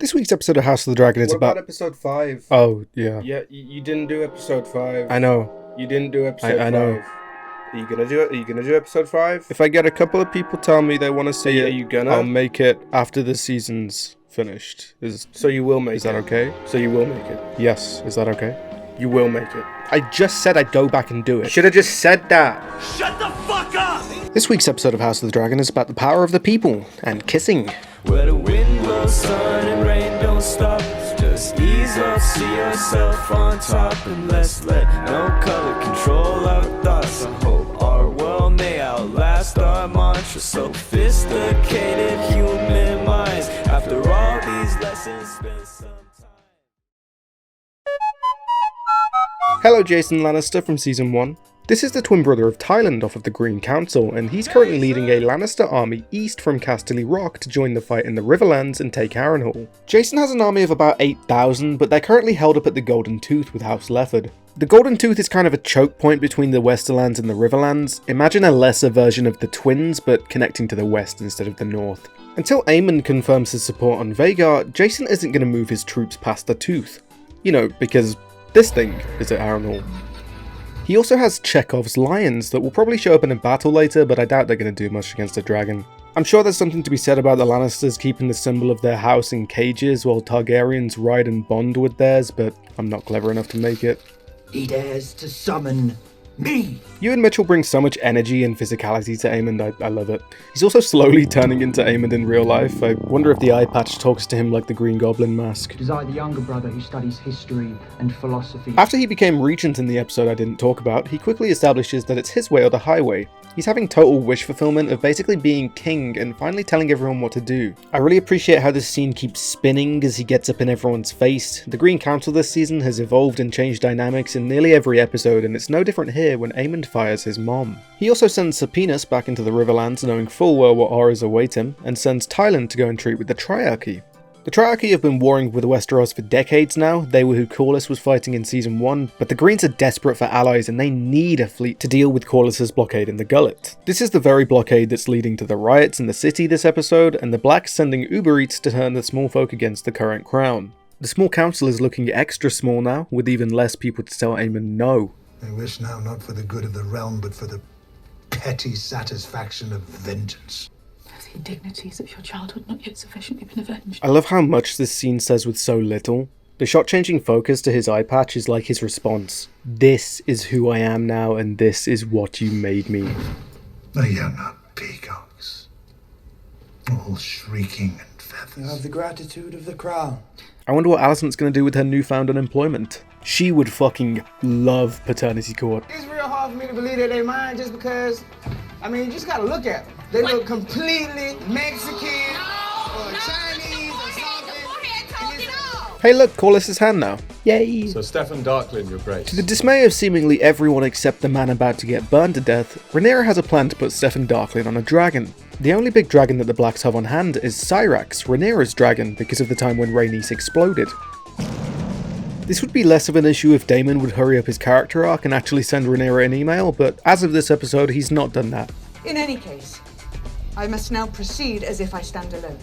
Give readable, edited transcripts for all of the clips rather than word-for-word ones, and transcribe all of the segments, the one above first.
This week's episode of House of the Dragon is What about... about episode 5? Oh, yeah. Yeah, you didn't do episode 5. I know. You didn't do episode 5. I know. Are you gonna do it? Are you gonna do episode 5? If I get a couple of people tell me they want to see Are it, you gonna? I'll make it after the season's finished. So you will make it. Is that okay? So you will make it. Yes. Is that okay? You will make it. I just said I'd go back and do You it. should have just said that. Shut the fuck up! This week's episode of House of the Dragon is about the power of the people and kissing. Where the wind blows, sun and rain don't stop. Just ease up, see yourself on top, and let's let no color control our thoughts. I hope our world may outlast our mantra. Sophisticated human minds. After all these lessons, spend some time. Hello, Jason Lannister from Season 1. This is the twin brother of Tyland off of the Green Council, and he's currently leading a Lannister army east from Casterly Rock to join the fight in the Riverlands and take Harrenhal. Jason has an army of about 8,000, but they're currently held up at the Golden Tooth with House Lefford. The Golden Tooth is kind of a choke point between the Westerlands and the Riverlands. Imagine a lesser version of the Twins, but connecting to the west instead of the north. Until Aemon confirms his support on Vhagar, Jason isn't going to move his troops past the Tooth. You know, because this thing is at Harrenhal. He also has Chekhov's lions that will probably show up in a battle later, but I doubt they're going to do much against a dragon. I'm sure there's something to be said about the Lannisters keeping the symbol of their house in cages while Targaryens ride and bond with theirs, but I'm not clever enough to make it. He dares to summon me! Ewan Mitchell brings so much energy and physicality to Aemond, I love it. He's also slowly turning into Aemond in real life. I wonder if the eye patch talks to him like the Green Goblin mask. It is I, the younger brother, who studies history and philosophy. After he became regent in the episode I didn't talk about, he quickly establishes that it's his way or the highway. He's having total wish fulfillment of basically being king and finally telling everyone what to do. I really appreciate how this scene keeps spinning as he gets up in everyone's face. The Green Council this season has evolved and changed dynamics in nearly every episode, and it's no different here when Aemond fires his mom. He also sends Serpenus back into the Riverlands knowing full well what horrors await him, and sends Tyland to go and treat with the Triarchy. The Triarchy have been warring with Westeros for decades now. They were who Corlys was fighting in Season 1, but the Greens are desperate for allies and they need a fleet to deal with Corlys's blockade in the Gullet. This is the very blockade that's leading to the riots in the city this episode, and the Blacks sending Uber Eats to turn the Smallfolk against the current crown. The small council is looking extra small now, with even less people to tell Aemon no. I wish now not for the good of the realm, but for the petty satisfaction of vengeance. The indignities of your childhood not yet sufficiently been avenged. I love how much this scene says with so little. The shot changing focus to his eye patch is like his response. This is who I am now, and this is what you made me. They are not peacocks, all shrieking and feathers. You have the gratitude of the crown. I wonder what Alicent's going to do with her newfound unemployment. She would fucking love paternity court. It's real hard for me to believe that they mind just because, you just gotta look at them. They look completely Mexican or Chinese or something. Hey look, Corlys' hand now. Yay! So Stefan Darklin, your grace. To the dismay of seemingly everyone except the man about to get burned to death, Rhaenyra has a plan to put Stefan Darklin on a dragon. The only big dragon that the Blacks have on hand is Syrax, Rhaenyra's dragon, because of the time when Rhaenys exploded. This would be less of an issue if Daemon would hurry up his character arc and actually send Rhaenyra an email, but as of this episode, he's not done that. In any case, I must now proceed as if I stand alone.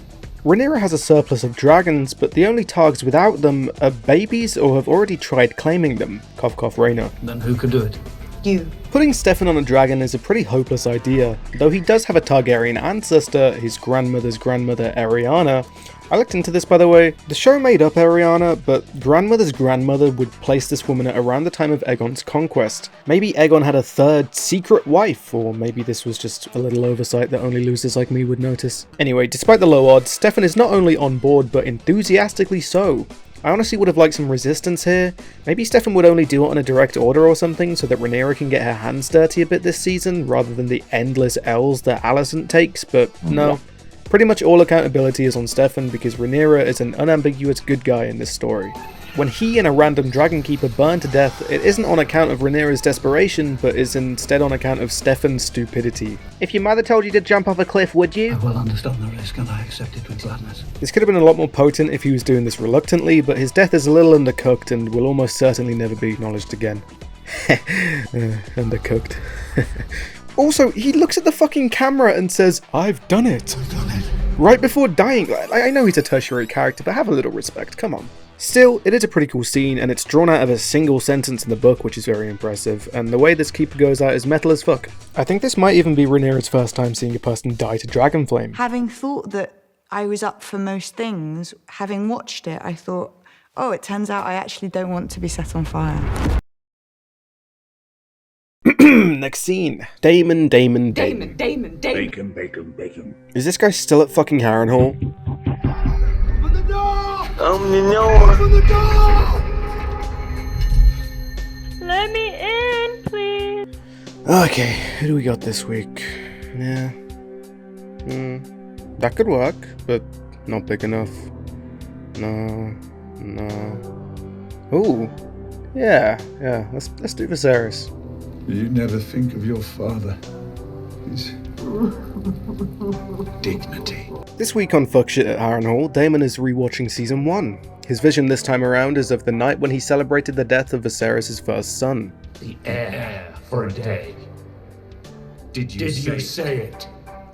Rhaenyra has a surplus of dragons, but the only targs without them are babies or have already tried claiming them. Cough cough Rhaena. Then who could do it? You. Putting Stefan on a dragon is a pretty hopeless idea, though he does have a Targaryen ancestor, his grandmother's grandmother Arianna. I looked into this by the way. The show made up Arianna, but grandmother's grandmother would place this woman at around the time of Aegon's conquest. Maybe Aegon had a third secret wife, or maybe this was just a little oversight that only losers like me would notice. Anyway, despite the low odds, Stefan is not only on board, but enthusiastically so. I honestly would have liked some resistance here. Maybe Stefan would only do it on a direct order or something so that Rhaenyra can get her hands dirty a bit this season, rather than the endless L's that Alicent takes, but no. Pretty much all accountability is on Stefan because Rhaenyra is an unambiguous good guy in this story. When he and a random dragon keeper burn to death, it isn't on account of Rhaenyra's desperation, but is instead on account of Stefan's stupidity. If your mother told you to jump off a cliff, would you? I well understand the risk and I accept it with gladness. This could have been a lot more potent if he was doing this reluctantly, but his death is a little undercooked and will almost certainly never be acknowledged again. Undercooked. Also, he looks at the fucking camera and says, "I've done it." I've done it. Right before dying. I know he's a tertiary character, but have a little respect, come on. Still, it is a pretty cool scene, and it's drawn out of a single sentence in the book, which is very impressive, and the way this keeper goes out is metal as fuck. I think this might even be Rhaenyra's first time seeing a person die to dragonflame. Having thought that I was up for most things, having watched it, I thought, oh, it turns out I actually don't want to be set on fire. Next scene. Daemon. Bacon. Is this guy still at fucking Harrenhal? Open the door! Open the door! Let me in, please. Okay, who do we got this week? Yeah. That could work, but not big enough. No. Ooh. Yeah, let's do Viserys. You never think of your father. His dignity. This week on Fuck Shit at Harrenhal, Daemon is rewatching Season 1. His vision this time around is of the night when he celebrated the death of Viserys' first son. The heir for a day. Did you say it?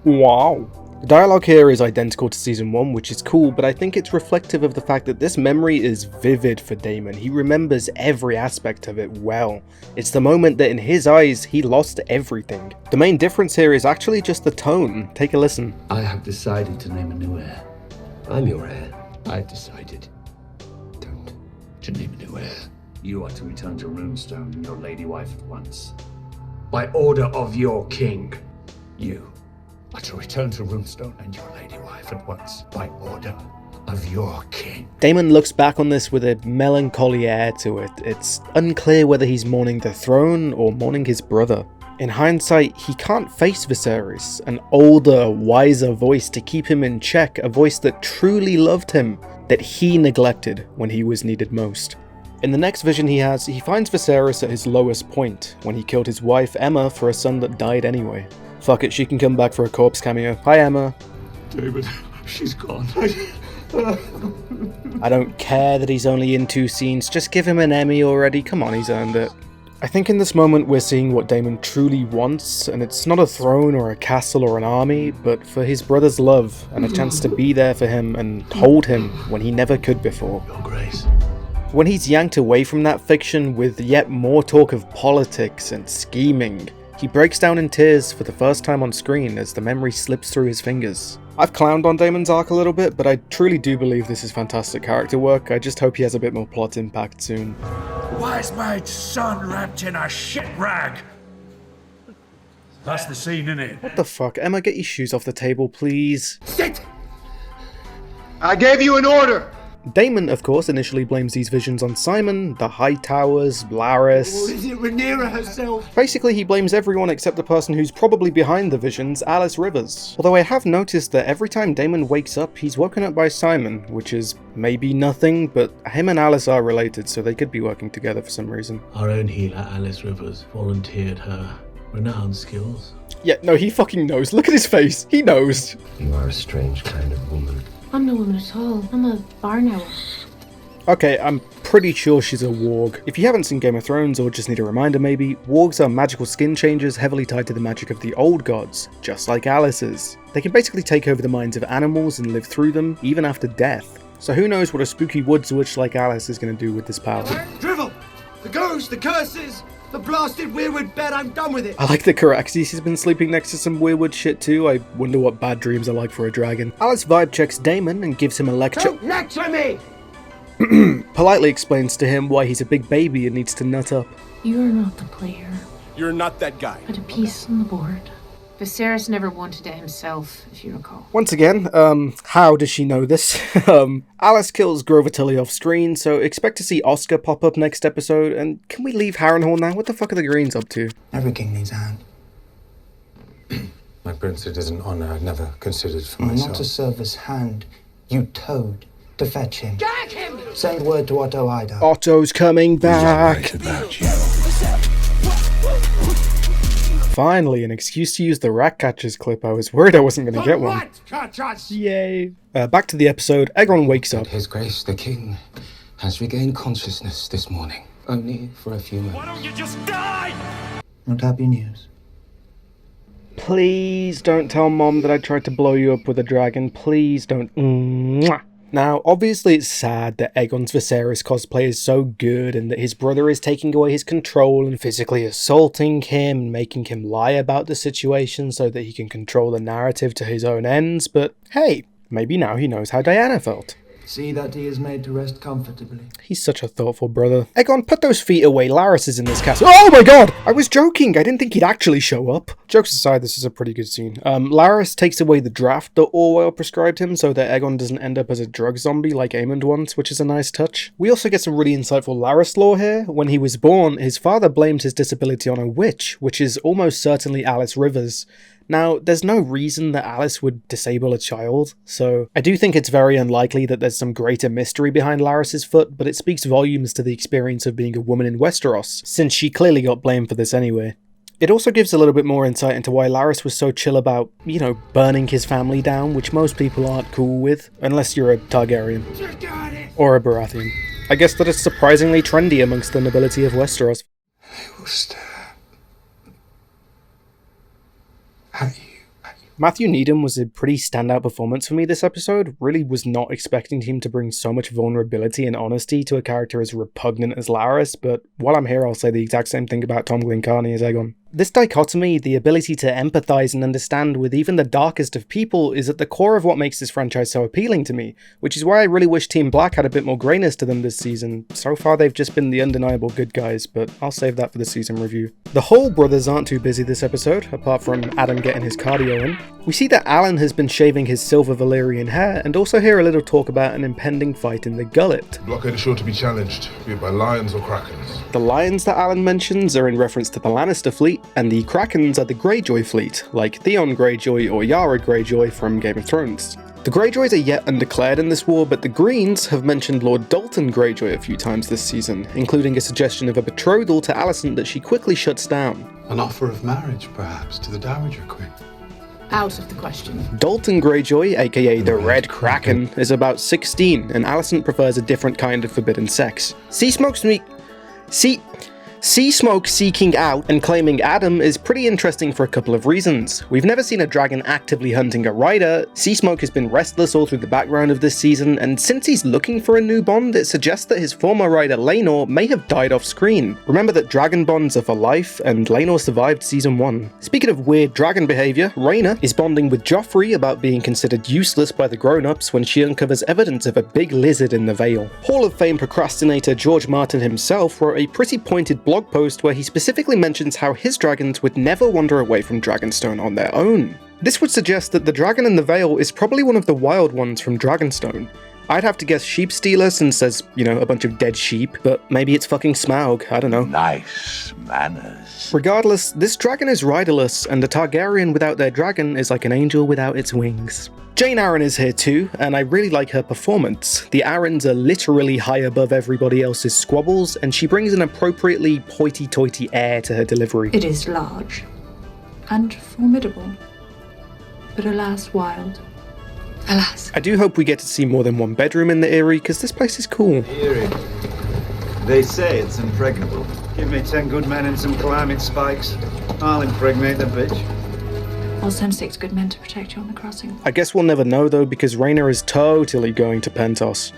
Wow. The dialogue here is identical to Season 1, which is cool, but I think it's reflective of the fact that this memory is vivid for Daemon. He remembers every aspect of it well. It's the moment that in his eyes, he lost everything. The main difference here is actually just the tone. Take a listen. I have decided to name a new heir. I'm your heir. I've decided to name a new heir. You are to return to Runestone and your lady wife at once. By order of your king. You are to return to Runestone and your lady wife at once. By order of your king. Daemon looks back on this with a melancholy air to it. It's unclear whether he's mourning the throne or mourning his brother. In hindsight, he can't face Viserys, an older, wiser voice to keep him in check, a voice that truly loved him, that he neglected when he was needed most. In the next vision he has, he finds Viserys at his lowest point, when he killed his wife Emma for a son that died anyway. Fuck it, she can come back for a corpse cameo. Hi Emma. David, she's gone. I don't care that he's only in 2 scenes, just give him an Emmy already, come on, he's earned it. I think in this moment we're seeing what Daemon truly wants, and it's not a throne or a castle or an army, but for his brother's love, and a chance to be there for him and hold him when he never could before. Your grace. When he's yanked away from that fiction with yet more talk of politics and scheming, he breaks down in tears for the first time on screen as the memory slips through his fingers. I've clowned on Daemon's arc a little bit, but I truly do believe this is fantastic character work. I just hope he has a bit more plot impact soon. Why is my son wrapped in a shit rag? That's the scene, innit? What the fuck? Emma, get your shoes off the table, please. Sit! I gave you an order! Daemon, of course, initially blames these visions on Simon, the Hightowers, Blaris. Or is it Rhaenyra herself? Basically, he blames everyone except the person who's probably behind the visions, Alice Rivers. Although I have noticed that every time Daemon wakes up, he's woken up by Simon, which is maybe nothing, but him and Alice are related, so they could be working together for some reason. Our own healer, Alice Rivers, volunteered her renowned skills. Yeah, no, he fucking knows. Look at his face. He knows. You are a strange kind of woman. I'm no woman at all. I'm a barn owl. Okay, I'm pretty sure she's a warg. If you haven't seen Game of Thrones, or just need a reminder maybe, wargs are magical skin changers heavily tied to the magic of the old gods, just like Alice is. They can basically take over the minds of animals and live through them, even after death. So who knows what a spooky woods witch like Alice is going to do with this power. Drivel! The ghosts, the curses, the blasted weirwood bed, I'm done with it! I like the Caraxes has been sleeping next to some weirwood shit too. I wonder what bad dreams are like for a dragon. Alice vibe checks Daemon and gives him a lecture. Don't lecture me! Politely explains to him why he's a big baby and needs to nut up. You're not the player, You're not that guy. but a piece on the board. Viserys never wanted it himself, if you recall. Once again, how does she know this? Alice kills Grover Tully off screen, so expect to see Oscar pop up next episode, and can we leave Harrenhal now? What the fuck are the Greens up to? Every king needs a hand. My prince, it is an honor I've never considered for I'm myself. not to serve as hand. You towed to fetch him. Gag him! Send word to Otto Ida. Otto's coming back! About you. Finally, an excuse to use the rat catchers clip. I was worried I wasn't going to get one. Yay. Back to the episode. Aegon wakes up. His Grace the King has regained consciousness this morning, only for a few moments. Why don't you just die? Not happy news. Please don't tell Mom that I tried to blow you up with a dragon. Please don't. Mwah. Now, obviously it's sad that Aegon's Viserys cosplay is so good and that his brother is taking away his control and physically assaulting him and making him lie about the situation so that he can control the narrative to his own ends, but hey, maybe now he knows how Diana felt. See that he is made to rest comfortably. He's such a thoughtful brother. Aegon, put those feet away. Larys is in this castle. Oh my god! I was joking. I didn't think he'd actually show up. Jokes aside, this is a pretty good scene. Larys takes away the draft that Orwell prescribed him so that Aegon doesn't end up as a drug zombie like Aemond once, which is a nice touch. We also get some really insightful Larys lore here. When he was born, his father blamed his disability on a witch, which is almost certainly Alice Rivers. Now, there's no reason that Alice would disable a child, so I do think it's very unlikely that there's some greater mystery behind Larys's foot, but it speaks volumes to the experience of being a woman in Westeros, since she clearly got blamed for this anyway. It also gives a little bit more insight into why Larys was so chill about, burning his family down, which most people aren't cool with, unless you're a Targaryen. Or a Baratheon. I guess that is surprisingly trendy amongst the nobility of Westeros. I will stab at you. Matthew Needham was a pretty standout performance for me this episode. Really was not expecting him to bring so much vulnerability and honesty to a character as repugnant as Larys, but while I'm here I'll say the exact same thing about Tom Glencarny as Aegon. This dichotomy, the ability to empathize and understand with even the darkest of people, is at the core of what makes this franchise so appealing to me, which is why I really wish Team Black had a bit more greyness to them this season. So far they've just been the undeniable good guys, but I'll save that for the season review. The Hall brothers aren't too busy this episode, apart from Adam getting his cardio in. We see that Alan has been shaving his silver Valyrian hair, and also hear a little talk about an impending fight in the Gullet. Blockade is sure to be challenged, be it by lions or krakens. The lions that Alan mentions are in reference to the Lannister fleet, and the Krakens are the Greyjoy fleet, like Theon Greyjoy or Yara Greyjoy from Game of Thrones. The Greyjoys are yet undeclared in this war, but the Greens have mentioned Lord Dalton Greyjoy a few times this season, including a suggestion of a betrothal to Alicent that she quickly shuts down. An offer of marriage, perhaps, to the Dowager Queen. Out of the question. Dalton Greyjoy, aka the Red Kraken, is about 16, and Alicent prefers a different kind of forbidden sex. Sea Smoke seeking out and claiming Adam is pretty interesting for a couple of reasons. We've never seen a dragon actively hunting a rider, Sea Smoke has been restless all through the background of this season, and since he's looking for a new bond, it suggests that his former rider Rhaenyra may have died off screen. Remember that dragon bonds are for life, and Rhaenyra survived season 1. Speaking of weird dragon behaviour, Rhaenyra is bonding with Joffrey about being considered useless by the grown-ups when she uncovers evidence of a big lizard in the Vale. Hall of Fame procrastinator George Martin himself wrote a pretty pointed blog post where he specifically mentions how his dragons would never wander away from Dragonstone on their own. This would suggest that the dragon in the Vale is probably one of the wild ones from Dragonstone. I'd have to guess sheep stealer since there's, a bunch of dead sheep, but maybe it's fucking Smaug, I don't know. Nice manners. Regardless, this dragon is riderless, and a Targaryen without their dragon is like an angel without its wings. Jane Arryn is here too, and I really like her performance. The Arryns are literally high above everybody else's squabbles, and she brings an appropriately hoity-toity air to her delivery. It is large and formidable, but alas wild. Alas. I do hope we get to see more than one bedroom in the Eyrie, because this place is cool. Eyrie. They say it's impregnable. Give me 10 good men and some climbing spikes. I'll impregnate the bitch. I'll send 6 good men to protect you on the crossing. I guess we'll never know though, because Rhaenyra is totally going to Pentos.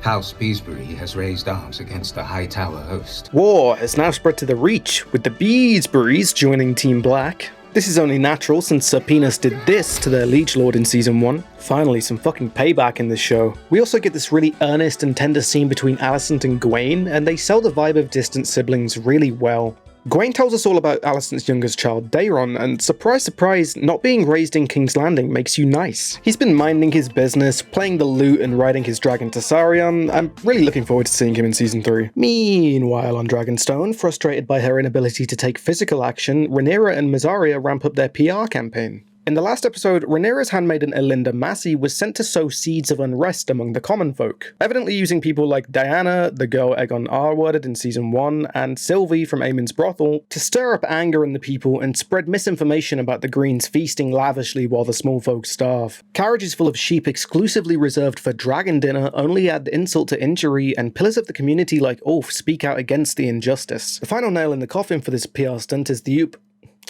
House Beesbury has raised arms against the High Tower host. War has now spread to the Reach, with the Beesburys joining Team Black. This is only natural since Sir Penis did this to their liege lord in season 1. Finally, some fucking payback in this show. We also get this really earnest and tender scene between Alicent and Gwaine, and they sell the vibe of distant siblings really well. Gwaine tells us all about Alicent's youngest child, Daemon, and surprise surprise, not being raised in King's Landing makes you nice. He's been minding his business, playing the lute and riding his dragon to Sarion. I'm really looking forward to seeing him in season 3. Meanwhile on Dragonstone, frustrated by her inability to take physical action, Rhaenyra and Mysaria ramp up their PR campaign. In the last episode, Rhaenyra's handmaiden Elinda Massey was sent to sow seeds of unrest among the common folk, evidently using people like Diana, the girl Aegon R-worded in season 1, and Sylvie from Aemon's brothel, to stir up anger in the people and spread misinformation about the Greens feasting lavishly while the small folk starve. Carriages full of sheep exclusively reserved for dragon dinner only add insult to injury, and pillars of the community like Ulf speak out against the injustice. The final nail in the coffin for this PR stunt is the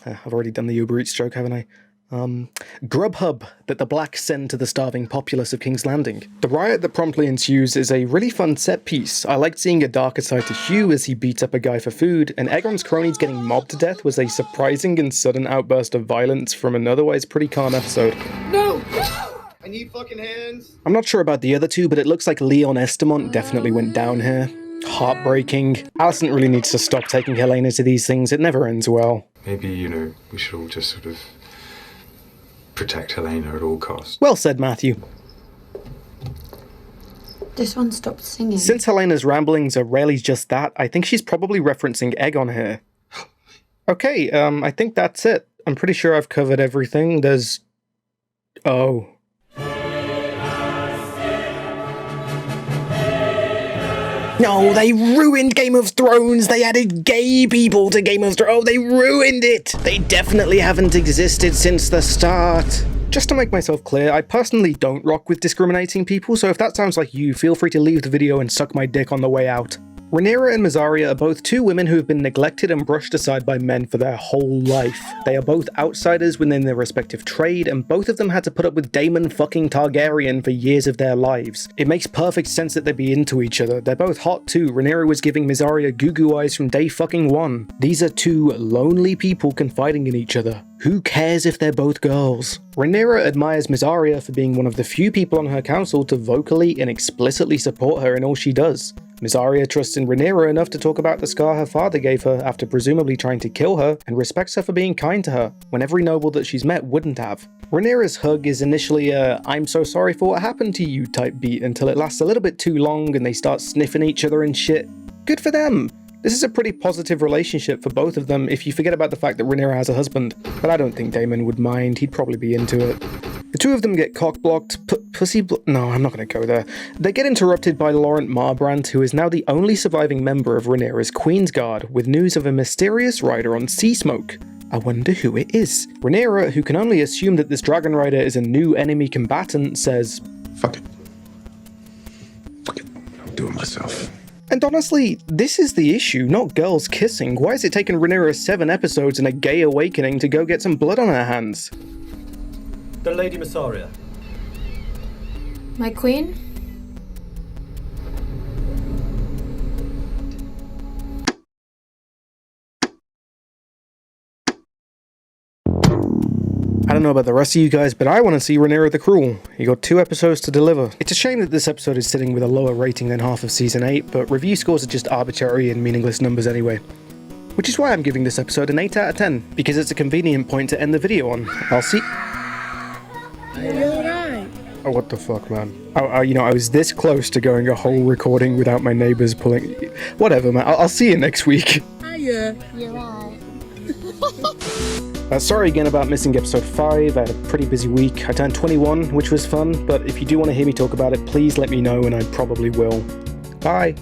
I've already done the Uber Eats joke, haven't I? Grubhub that the Blacks send to the starving populace of King's Landing. The riot that promptly ensues is a really fun set piece. I liked seeing a darker side to Hugh as he beats up a guy for food, and Aegon's cronies getting mobbed to death was a surprising and sudden outburst of violence from an otherwise pretty calm episode. No! I need fucking hands. I'm not sure about the other two, but it looks like Leon Estamont definitely went down here. Heartbreaking. Alicent really needs to stop taking Helena to these things, it never ends well. Maybe, you know, we should all just sort of protect Helena at all costs. Well said, Matthew. This one stopped singing. Since Helena's ramblings are rarely just that, I think she's probably referencing Aegon here. Okay, I think that's it. I'm pretty sure I've covered everything. There's... Oh. No, they ruined Game of Thrones! They added gay people to Game of Thrones! Oh, they ruined it! They definitely haven't existed since the start. Just to make myself clear, I personally don't rock with discriminating people, so if that sounds like you, feel free to leave the video and suck my dick on the way out. Rhaenyra and Mysaria are both two women who have been neglected and brushed aside by men for their whole life. They are both outsiders within their respective trade, and both of them had to put up with Daemon fucking Targaryen for years of their lives. It makes perfect sense that they'd be into each other. They're both hot too. Rhaenyra was giving Mysaria goo-goo eyes from day fucking one. These are two lonely people confiding in each other. Who cares if they're both girls? Rhaenyra admires Mysaria for being one of the few people on her council to vocally and explicitly support her in all she does. Mysaria trusts in Rhaenyra enough to talk about the scar her father gave her after presumably trying to kill her, and respects her for being kind to her, when every noble that she's met wouldn't have. Rhaenyra's hug is initially a "I'm so sorry for what happened to you" type beat until it lasts a little bit too long and they start sniffing each other and shit. Good for them! This is a pretty positive relationship for both of them if you forget about the fact that Rhaenyra has a husband, but I don't think Daemon would mind, he'd probably be into it. The two of them get cock-blocked, no, I'm not going to go there. They get interrupted by Laurent Marbrand, who is now the only surviving member of Rhaenyra's Queensguard, with news of a mysterious rider on Sea Smoke. I wonder who it is. Rhaenyra, who can only assume that this dragon rider is a new enemy combatant, says, Fuck it. I'll do it myself. And honestly, this is the issue, not girls kissing. Why has it taken Rhaenyra 7 episodes and a gay awakening to go get some blood on her hands? The Lady Mysaria. My queen? I don't know about the rest of you guys, but I want to see Rhaenyra the Cruel. You got 2 episodes to deliver. It's a shame that this episode is sitting with a lower rating than half of Season 8, but review scores are just arbitrary and meaningless numbers anyway. Which is why I'm giving this episode an 8 out of 10, because it's a convenient point to end the video on. I'll see... Oh, what the fuck, man. You know, I was this close to going a whole recording without my neighbours pulling... Whatever, man. I'll see you next week. Hiya. You're right. Sorry again about missing episode 5, I had a pretty busy week. I turned 21, which was fun, but if you do want to hear me talk about it, please let me know and I probably will. Bye!